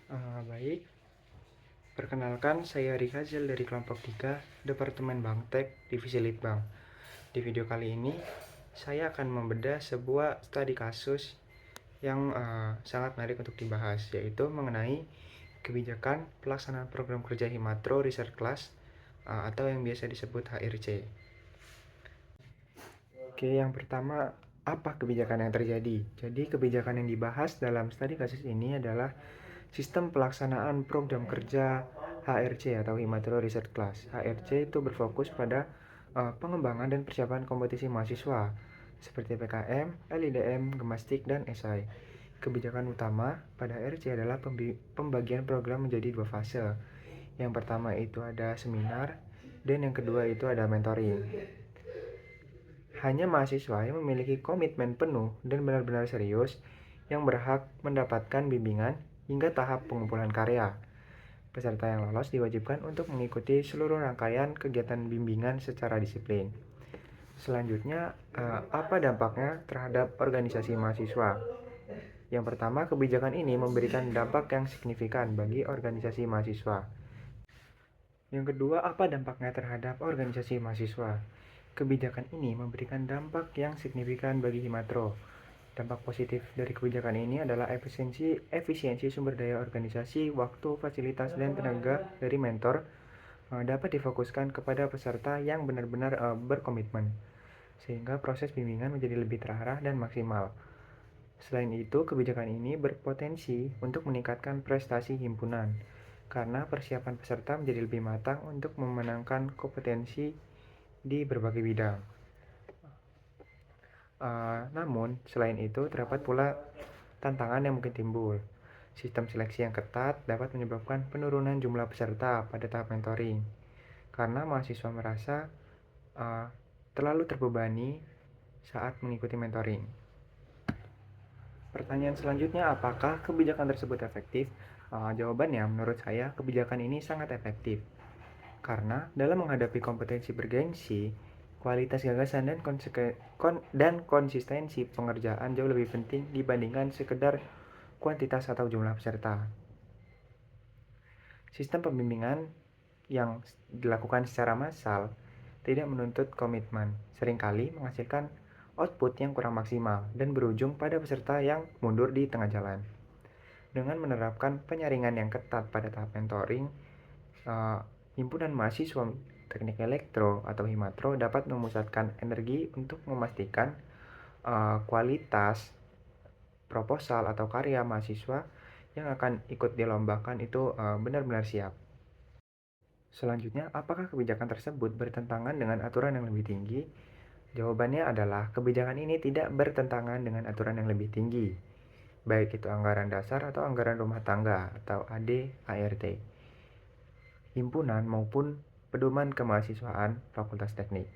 Baik, perkenalkan saya Rihazil dari kelompok 3, Departemen Banktek, Divisi Litbang. Di video kali ini, saya akan membedah sebuah studi kasus yang sangat menarik untuk dibahas, yaitu mengenai kebijakan pelaksanaan program kerja Himatro Research Class atau yang biasa disebut HRC. Oke, yang pertama, apa kebijakan yang terjadi? Jadi, kebijakan yang dibahas dalam studi kasus ini adalah sistem pelaksanaan program kerja HRC atau Himatro Research Class. HRC itu berfokus pada pengembangan dan persiapan kompetisi mahasiswa seperti PKM, LIDM, Gemastik, dan esai. Kebijakan utama pada HRC adalah pembagian program menjadi dua fase. Yang pertama itu ada seminar, dan yang kedua itu ada mentoring. Hanya mahasiswa yang memiliki komitmen penuh dan benar-benar serius yang berhak mendapatkan bimbingan hingga tahap pengumpulan karya. Peserta yang lolos diwajibkan untuk mengikuti seluruh rangkaian kegiatan bimbingan secara disiplin. Selanjutnya, apa dampaknya terhadap organisasi mahasiswa? Yang pertama, kebijakan ini memberikan dampak yang signifikan bagi organisasi mahasiswa. Yang kedua, apa dampaknya terhadap organisasi mahasiswa? Kebijakan ini memberikan dampak yang signifikan bagi Himatro. Dampak positif dari kebijakan ini adalah efisiensi sumber daya organisasi, waktu, fasilitas, dan tenaga dari mentor dapat difokuskan kepada peserta yang benar-benar berkomitmen, sehingga proses bimbingan menjadi lebih terarah dan maksimal. Selain itu, kebijakan ini berpotensi untuk meningkatkan prestasi himpunan, karena persiapan peserta menjadi lebih matang untuk memenangkan kompetensi di berbagai bidang. Namun, selain itu, terdapat pula tantangan yang mungkin timbul. Sistem seleksi yang ketat dapat menyebabkan penurunan jumlah peserta pada tahap mentoring, karena mahasiswa merasa terlalu terbebani saat mengikuti mentoring. Pertanyaan selanjutnya, apakah kebijakan tersebut efektif? Jawabannya, menurut saya, kebijakan ini sangat efektif. Karena dalam menghadapi kompetensi bergengsi, kualitas gagasan dan konsistensi pengerjaan jauh lebih penting dibandingkan sekedar kuantitas atau jumlah peserta. Sistem pembimbingan yang dilakukan secara massal tidak menuntut komitmen, seringkali menghasilkan output yang kurang maksimal dan berujung pada peserta yang mundur di tengah jalan. Dengan menerapkan penyaringan yang ketat pada tahap mentoring, himpunan mahasiswa teknik elektro atau Himatro dapat memusatkan energi untuk memastikan kualitas proposal atau karya mahasiswa yang akan ikut dilombakan itu benar-benar siap. Selanjutnya, apakah kebijakan tersebut bertentangan dengan aturan yang lebih tinggi? Jawabannya adalah kebijakan ini tidak bertentangan dengan aturan yang lebih tinggi, baik itu anggaran dasar atau anggaran rumah tangga atau AD/ART, himpunan maupun pedoman kemahasiswaan Fakultas Teknik.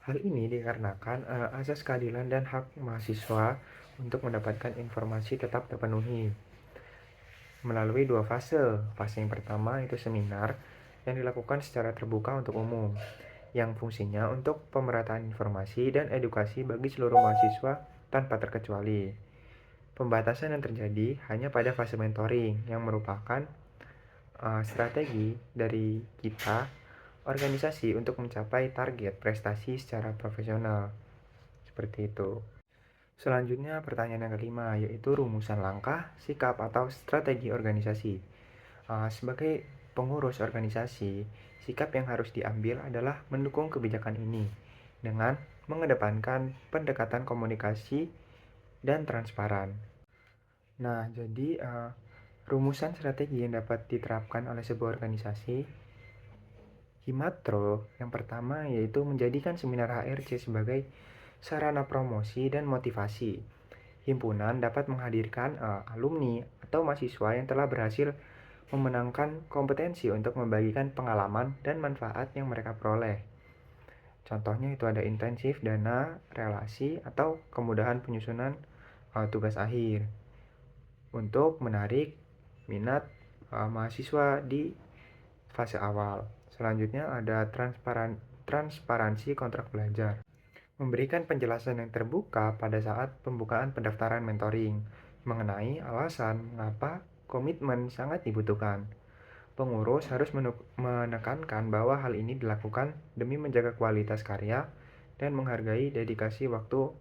Hal ini dikarenakan asas keadilan dan hak mahasiswa untuk mendapatkan informasi tetap terpenuhi melalui dua fase. Fase yang pertama itu seminar yang dilakukan secara terbuka untuk umum, yang fungsinya untuk pemerataan informasi dan edukasi bagi seluruh mahasiswa tanpa terkecuali. Pembatasan yang terjadi hanya pada fase mentoring, yang merupakan strategi dari kita organisasi untuk mencapai target prestasi secara profesional. Seperti itu. Selanjutnya pertanyaan yang kelima, yaitu rumusan langkah, sikap, atau strategi organisasi. Sebagai pengurus organisasi, sikap yang harus diambil adalah mendukung kebijakan ini dengan mengedepankan pendekatan komunikasi dan transparan. Nah, jadi rumusan strategi yang dapat diterapkan oleh sebuah organisasi Himatro yang pertama yaitu menjadikan seminar HRC sebagai sarana promosi dan motivasi. Himpunan dapat menghadirkan alumni atau mahasiswa yang telah berhasil memenangkan kompetensi untuk membagikan pengalaman dan manfaat yang mereka peroleh. Contohnya itu ada intensif, dana, relasi, atau kemudahan penyusunan tugas akhir untuk menarik minat mahasiswa di fase awal. Selanjutnya ada transparansi kontrak belajar. Memberikan penjelasan yang terbuka pada saat pembukaan pendaftaran mentoring mengenai alasan mengapa komitmen sangat dibutuhkan. Pengurus harus menekankan bahwa hal ini dilakukan demi menjaga kualitas karya dan menghargai dedikasi waktu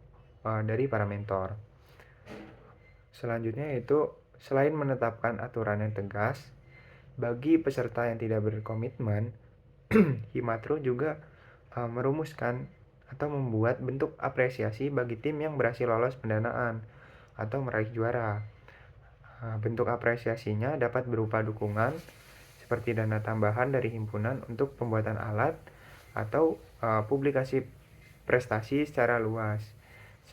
dari para mentor. Selanjutnya itu, selain menetapkan aturan yang tegas, bagi peserta yang tidak berkomitmen, Himatru juga merumuskan atau membuat bentuk apresiasi bagi tim yang berhasil lolos pendanaan atau meraih juara. Bentuk apresiasinya dapat berupa dukungan seperti dana tambahan dari himpunan untuk pembuatan alat atau publikasi prestasi secara luas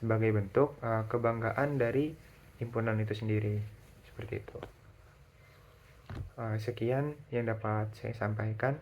sebagai bentuk kebanggaan dari himpunan itu sendiri. Seperti itu. Sekian yang dapat saya sampaikan.